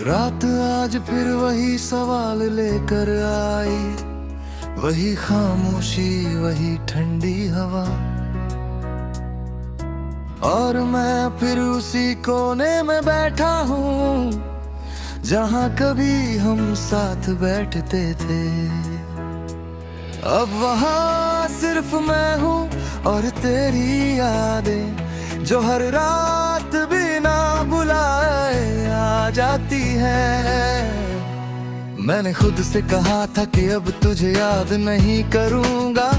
रात आज फिर वही सवाल लेकर आई, वही खामोशी, वही ठंडी हवा, और मैं फिर उसी कोने में बैठा हूँ जहाँ कभी हम साथ बैठते थे। अब वहाँ सिर्फ मैं हूँ और तेरी यादें जो हर रात बिना बुलाए आ जाती है। मैंने खुद से कहा था कि अब तुझे याद नहीं करूँगा,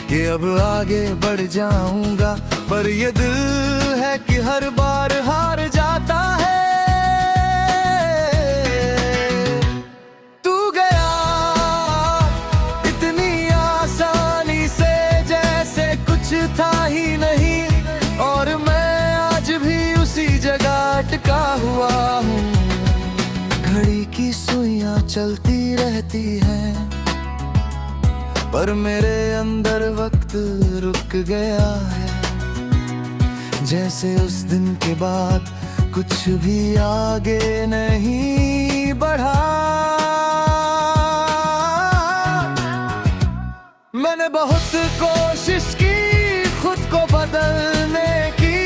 कि अब आगे बढ़ जाऊँगा, पर ये दिल है कि हर बार हार जाता है। तू गया इतनी आसानी से जैसे कुछ था ही नहीं, और मैं आज भी उसी जगह अटका हुआ हूँ। घड़ी की सुइयां चलती रहती हैं, पर मेरे अंदर वक्त रुक गया है। जैसे उस दिन के बाद कुछ भी आगे नहीं बढ़ा। मैंने बहुत कोशिश की खुद को बदलने की,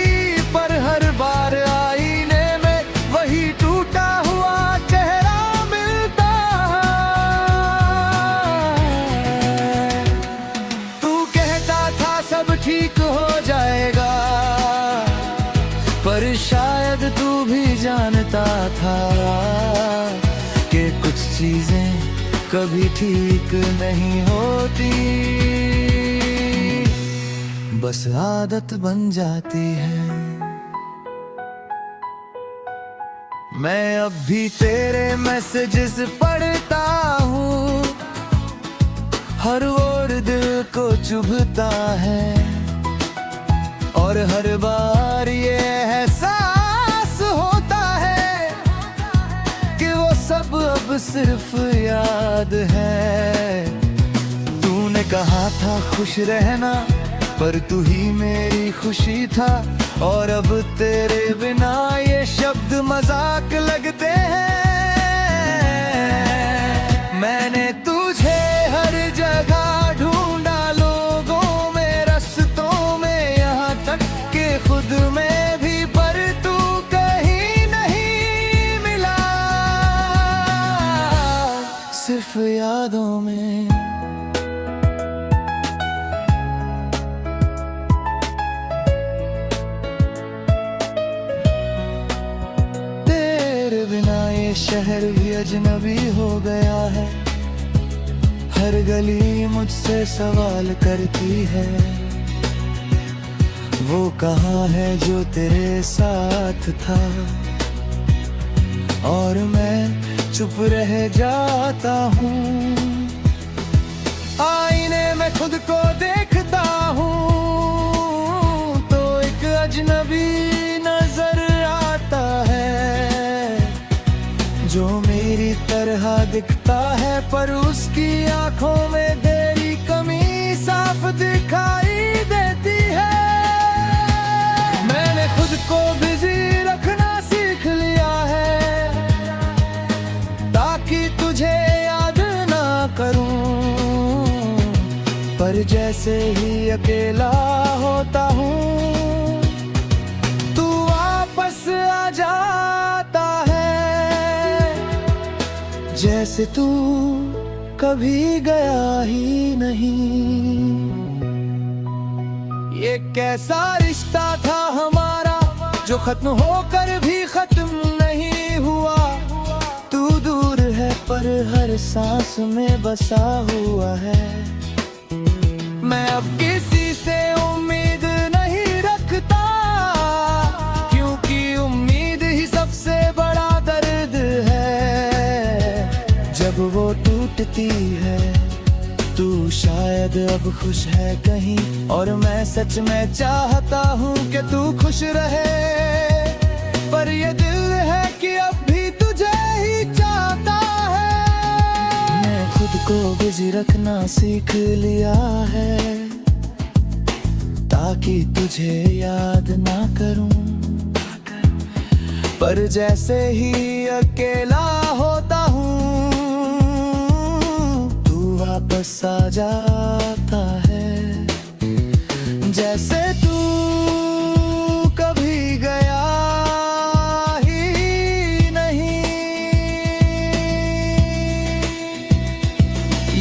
पर हर बार आईने में वही टूटा हुआ चेहरा मिलता है। तू कहता था सब ठीक हो जाएगा, पर शायद तू भी जानता था कि कुछ चीजें कभी ठीक नहीं होती, बस आदत बन जाती है। मैं अब भी तेरे मैसेजेस पढ़ता हूँ, हर ओर दिल को चुभता है, और हर बार ये एहसास होता है कि वो सब अब सिर्फ याद है। तूने कहा था खुश रहना, पर तू ही मेरी खुशी था, और अब तेरे बिना ये शब्द मजाक लगते हैं। मैंने तुझे हर जगह ढूंढा, लोगों में, रास्तों में, यहाँ तक कि खुद में भी, पर तू कहीं नहीं मिला, सिर्फ यादों में। तेरे बिना ये शहर भी अजनबी हो गया है, हर गली मुझसे सवाल करती है, वो कहाँ है जो तेरे साथ था, और मैं चुप रह जाता हूँ। आईने में खुद को देखता हूँ तो एक अजनबी नजर आता है, जो मेरी तरह दिखता है, पर उसकी आंखों में तेरी कमी साफ दिखाई देती है। मैंने खुद को बिजी रखना सीख लिया है, ताकि तुझे याद ना करूं, पर जैसे ही अकेला होता हूँ तू वापस आ जाता है, जैसे तू कभी गया ही नहीं। ये कैसा रिश्ता था हमारा जो खत्म होकर भी खत्म नहीं हुआ। तू दूर है पर हर सांस में बसा हुआ है। मैं अब किसी से उम्मीद नहीं रखता, क्योंकि उम्मीद ही सबसे बड़ा दर्द है जब वो टूटती है। तू शायद अब खुश है कहीं, और मैं सच में चाहता हूँ कि तू खुश रहे, पर ये दिल है कि अब भी तुझे ही चाहता है। मैं खुद को बिजी रखना सीख लिया है, ताकि तुझे याद ना करूं, पर जैसे ही अकेला होता हूँ तू वापस आ जाता है, जैसे तू कभी गया ही नहीं।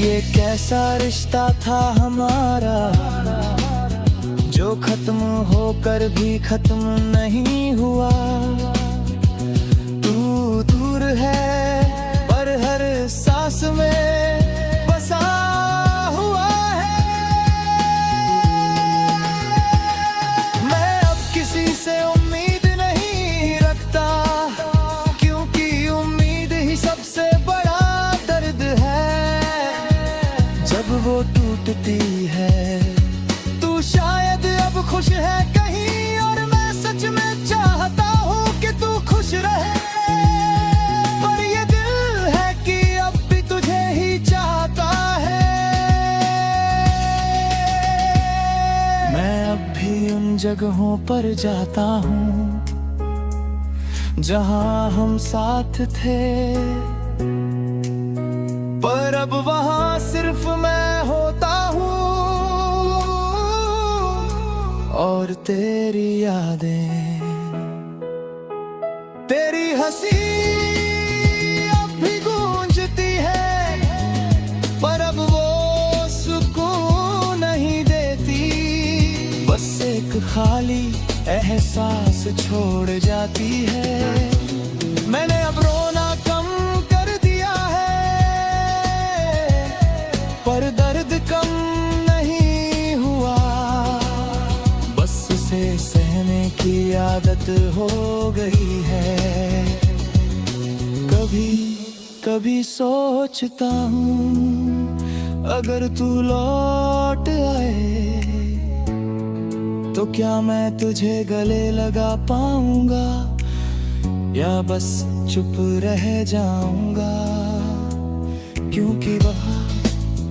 ये कैसा रिश्ता था हमारा जो खत्म होकर भी खत्म नहीं हुआ। तू दूर है पर हर सांस में बसा हुआ है। मैं अब किसी से उम्मीद नहीं रखता, क्योंकि उम्मीद ही सबसे बड़ा दर्द है जब वो टूटती है। शायद अब खुश है कहीं और मैं सच में चाहता हूँ कि तू खुश रहे, पर ये दिल है कि अब भी तुझे ही चाहता है। मैं अब भी उन जगहों पर जाता हूँ जहाँ हम साथ थे, पर अब वहाँ सिर्फ मैं होता हूँ और तेरी यादें। तेरी हंसी अब भी गूंजती है, पर अब वो सुकून नहीं देती। बस एक खाली एहसास छोड़ जाती है। मैंने अब रोना कम कर दिया है, पर दर्द कम सहने की आदत हो गई है। कभी कभी सोचता हूँ अगर तू लौट आए तो क्या मैं तुझे गले लगा पाऊंगा या बस चुप रह जाऊंगा, क्योंकि वहाँ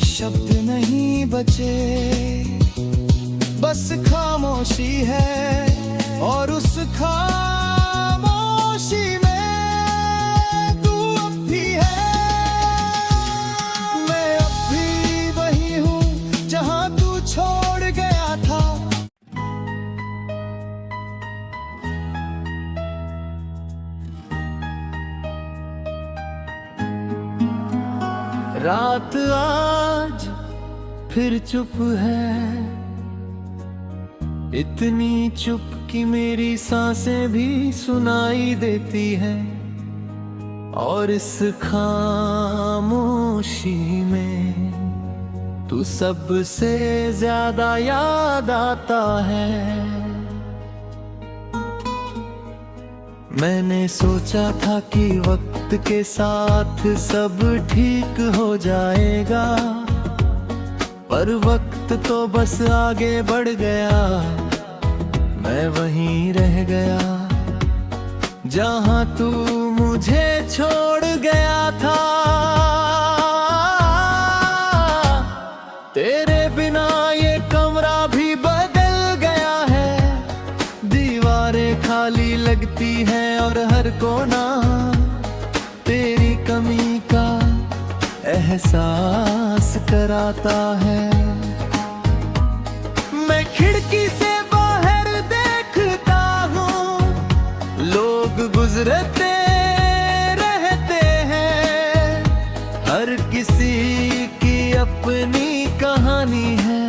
शब्द नहीं बचे, बस खामोशी है और उस खामोशी में तू अब भी है। मैं अब भी वही हूँ जहाँ तू छोड़ गया था। रात आज फिर चुप है, इतनी चुप कि मेरी सांसें भी सुनाई देती हैं। और इस खामोशी में तू सबसे ज्यादा याद आता है। मैंने सोचा था कि वक्त के साथ सब ठीक हो जाएगा, पर वक्त तो बस आगे बढ़ गया, मैं वहीं रह गया जहां तू मुझे छोड़ गया था। तेरे बिना ये कमरा भी बदल गया है, दीवारें खाली लगती हैं और हर कोना तेरी कमी का एहसास कराता है। मैं खिड़की से बाहर देखता हूँ, लोग गुजरते रहते हैं, हर किसी की अपनी कहानी है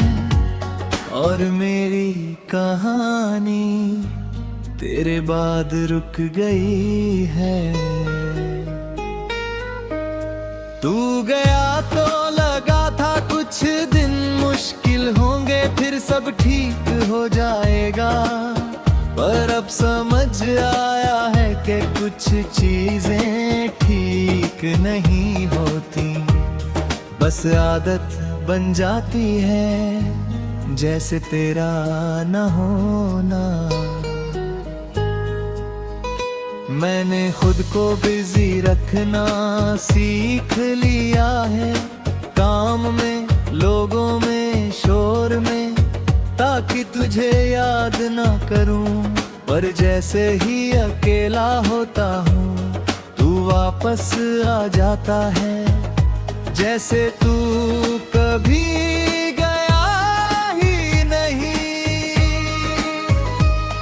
और मेरी कहानी तेरे बाद रुक गई है। तू गया तो लगा था कुछ दिन मुश्किल होंगे, फिर सब ठीक हो जाएगा, पर अब समझ आया है कि कुछ चीजें ठीक नहीं होती, बस आदत बन जाती है जैसे तेरा न होना। मैंने खुद को बिजी रखना सीख लिया है, काम में, लोगों में, शोर में, ताकि तुझे याद ना करूं। पर जैसे ही अकेला होता हूँ तू वापस आ जाता है, जैसे तू कभी गया ही नहीं।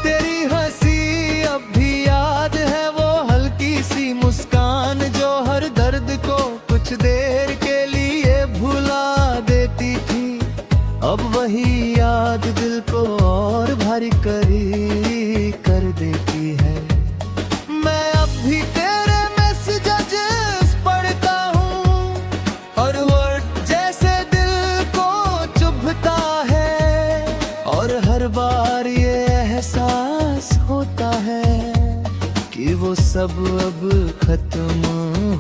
तेरी हंसी अब भी याद है, वो हल्की सी मुस्कान जो हर दर्द को कुछ देर के लिए भुला देती थी। अब वही याद दिल को और भारी कर देती है। मैं अब भी तेरे मैसेजेस पढ़ता हूँ, और वर्ड जैसे दिल को चुभता है, और हर बार ये एहसास होता है कि वो सब अब खत्म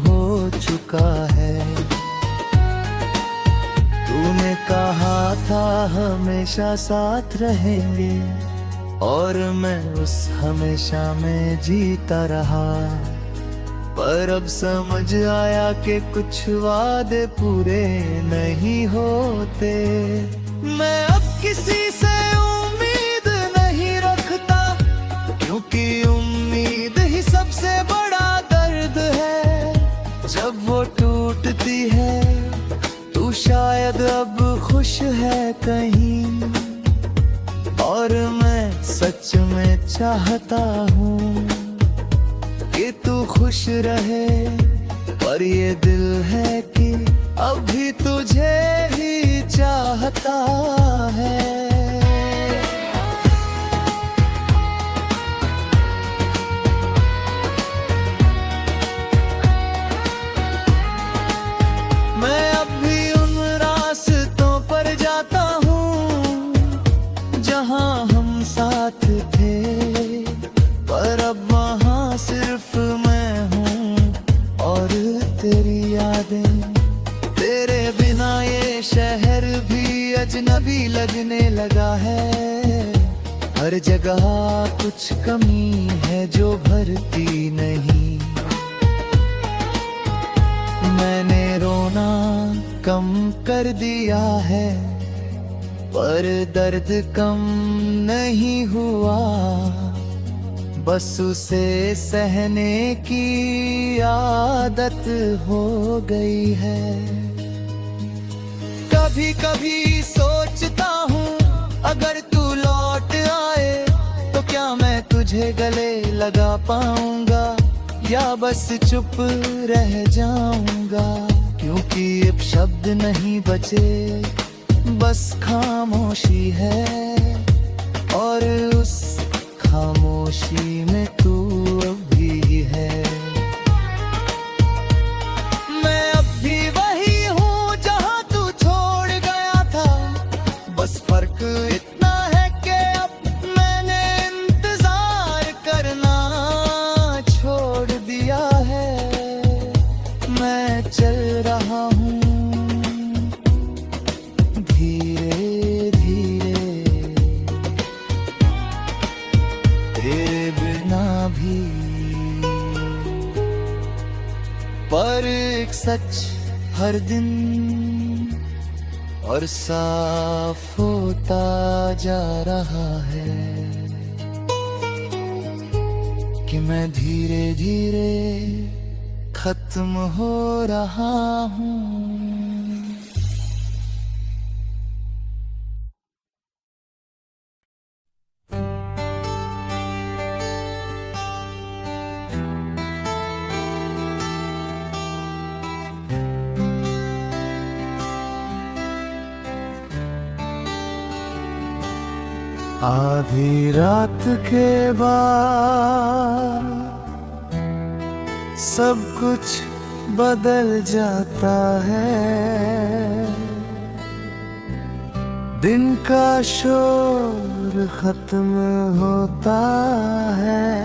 हो चुका है। तूने कहा था हमेशा साथ रहेंगे, और मैं उस हमेशा में जीता रहा। पर अब समझ आया कि कुछ वादे पूरे नहीं होते। मैं अब किसी से उम्मीद नहीं रखता, क्योंकि उम्मीद ही सबसे बड़ा दर्द है। जब वो टूटती है तू शायद अब खुश है कहीं, और मैं सच में चाहता हूँ कि तू खुश रहे। पर ये दिल है कि अभी तुझे ही चाहता है। मैं अब भी उन रास्तों पर जाता हूँ जहाँ हम साथ थे, पर अब वहाँ सिर्फ मैं हूँ और तेरी यादें। तेरे बिना ये शहर भी अजनबी लगने लगा है। हर जगह कुछ कमी है जो भरती नहीं। मैंने रोना कम कर दिया है, पर दर्द कम नहीं हुआ। बस उसे सहने की आदत हो गई है। कभी कभी सोचता हूँ अगर तू लौट आए तो क्या मैं तुझे गले लगा पाऊंगा, या बस चुप रह जाऊंगा। क्योंकि अब शब्द नहीं बचे, बस खामोशी है, और उस खामोशी में तू अभी है। मैं अब भी वही हूँ जहाँ तू छोड़ गया था, बस फर्क इतना है कि अब मैंने इंतजार करना छोड़ दिया है। मैं चल रहा हूँ धीरे धीरे, तेरे बिना भी। पर एक सच हर दिन और साफ होता जा रहा है कि मैं धीरे धीरे खत्म हो रहा हूँ। आधी रात के बाद सब कुछ बदल जाता है। दिन का शोर खत्म होता है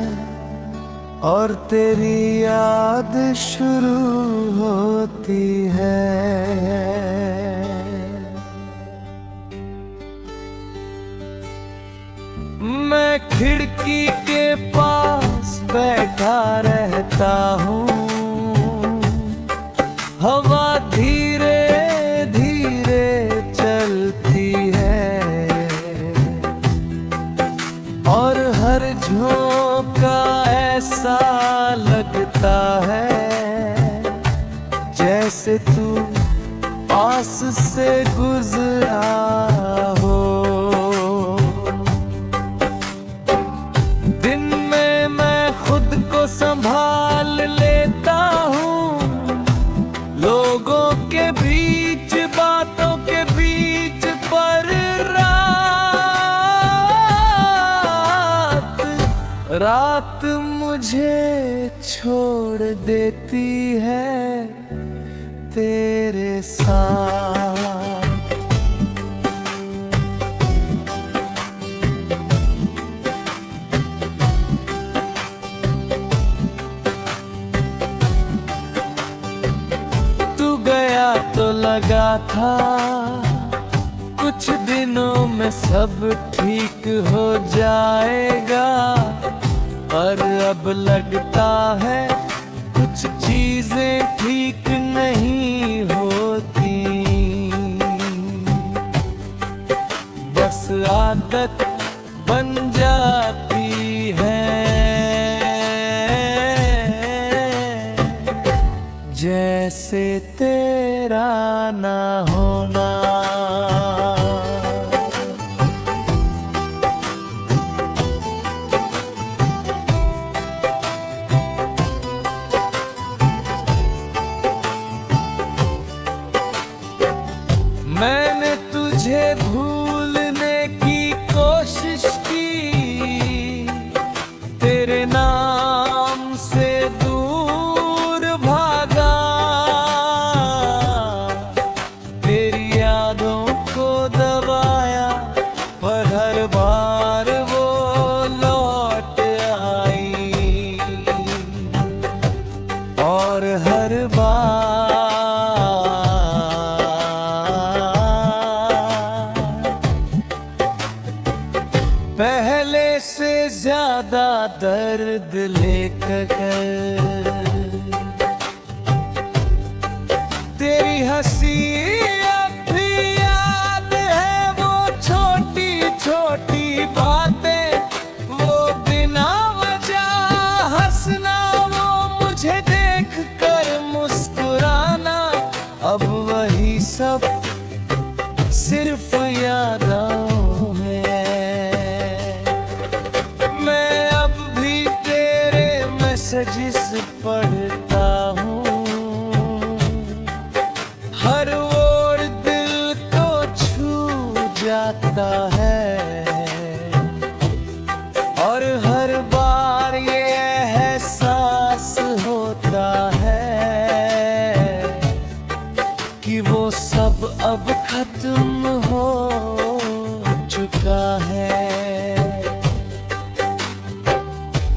और तेरी याद शुरू होती है। मैं खिड़की के पास बैठा रहता हूँ, हवा धीरे धीरे चलती है और हर हर झोंका ऐसा लगता है जैसे तू पास से गुजरा हो। दिन में मैं खुद को संभाल लेता हूँ, लोगों के बीच बातों के बीच, पर रात मुझे छोड़ देती है तेरे साथ। तू गया तो लगा था कुछ दिनों में सब ठीक हो जाएगा, पर अब लगता है कुछ चीजें ठीक नहीं होती। बस आदत बन जाती है जैसे तेरा ना होना। मैंने तुझे भूलने की कोशिश की, तेरे नाम से दूर भागा, तेरी यादों को दबाया, पर हर बार वो लौट आई, और हर बार पहले से ज्यादा दर्द लेकर तेरी हंसी अब भी याद है, वो छोटी छोटी बातें, वो बिना वजह हंसना, वो मुझे देख कर मुस्कुराना, अब वही सब सिर्फ यादों में। मैसेजेस पढ़ता हूँ, हर ओर दिल को छू जाता है, और हर बार ये एहसास होता है कि वो सब अब खत्म हो चुका है।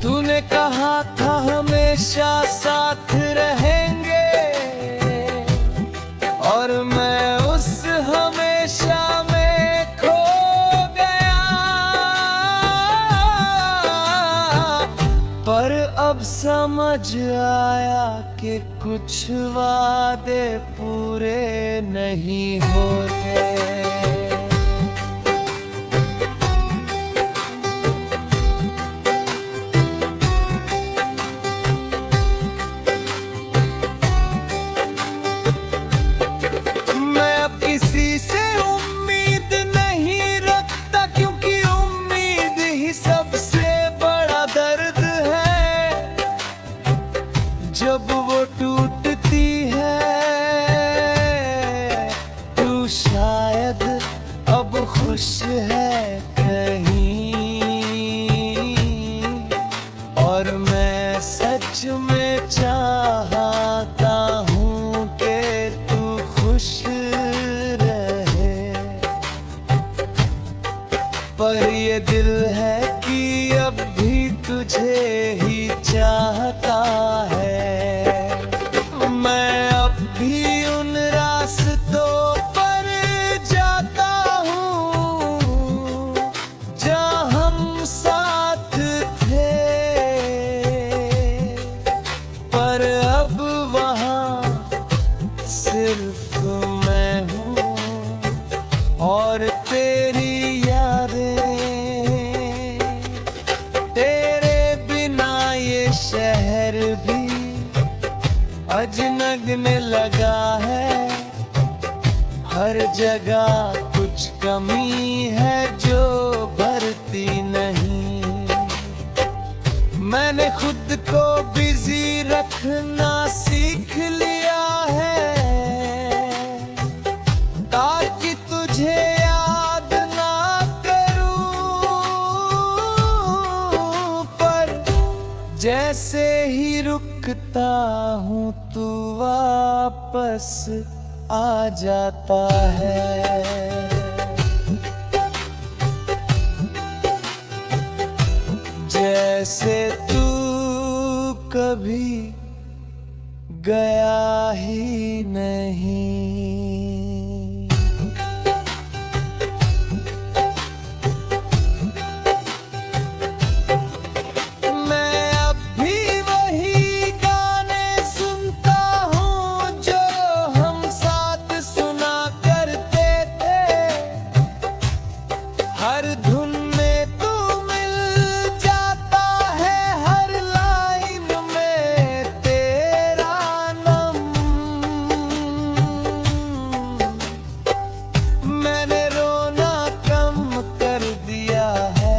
तूने कहा था हमेशा साथ रहेंगे, और मैं उस हमेशा में खो गया, पर अब समझ आया कि कुछ वादे पूरे नहीं होते। किसी से उम्मीद नहीं रखता, क्योंकि उम्मीद ही सबसे बड़ा दर्द है। जब वो टूटती है, तू शायद अब खुश है कहीं, और मैं सच में चाहता हूँ कि तू खुश, पर ये दिल है कि अब भी तुझे ही चाहता है। मैं अब भी उन रास्तों पर जाता हूँ जहाँ हम साथ थे, पर अब वहाँ सिर्फ मैं हूँ और तेरी यादें, जगह कुछ कमी है जो भरती नहीं। मैंने खुद को बिजी रखना सीख लिया है, ताकि तुझे याद ना करूं। पर जैसे ही रुकता हूँ तू वापस आ जाता है। जैसे तू कभी गया ही नहीं। मैं अब भी वही गाने सुनता हूँ जो हम साथ सुना करते थे। हर धुन में तू मिल जाता है, हर लाइन में तेरा नाम। मैंने रोना कम कर दिया है,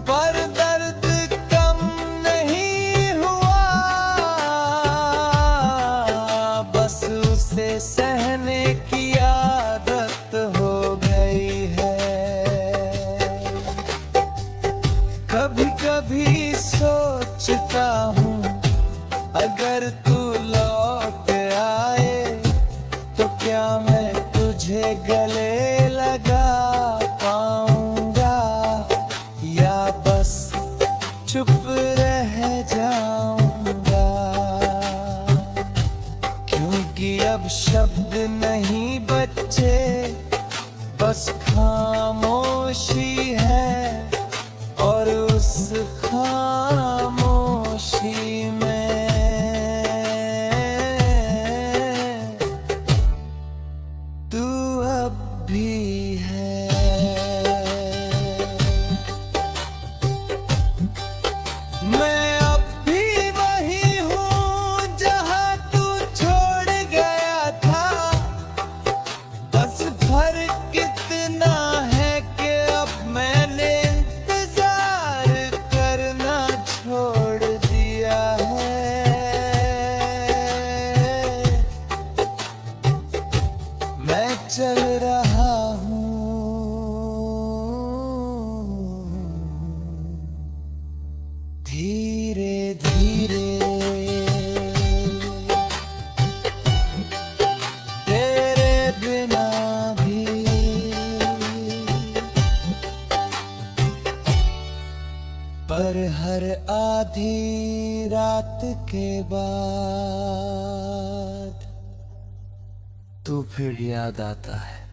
पर दर्द कम नहीं हुआ। बस उसे सहने की आदत हो गई है। कभी कभी सोचता हूँ अगर तू लौट आए तो क्या मैं तुझे गले लगा पाऊंगा, या बस चुप रह जाऊंगा। क्योंकि अब शब्द नहीं बचे, बस खामोशी है, और उस खामोशी में तू अब भी है। मैं अब भी वही हूँ जहाँ तू छोड़ गया था। बस फर्क इतना है कि अब मैंने इंतजार करना छोड़ दिया है। मैं चल रहा हूँ धीरे धीरे, तेरे बिना भी। पर हर आधी रात के बाद तू फिर याद आता है।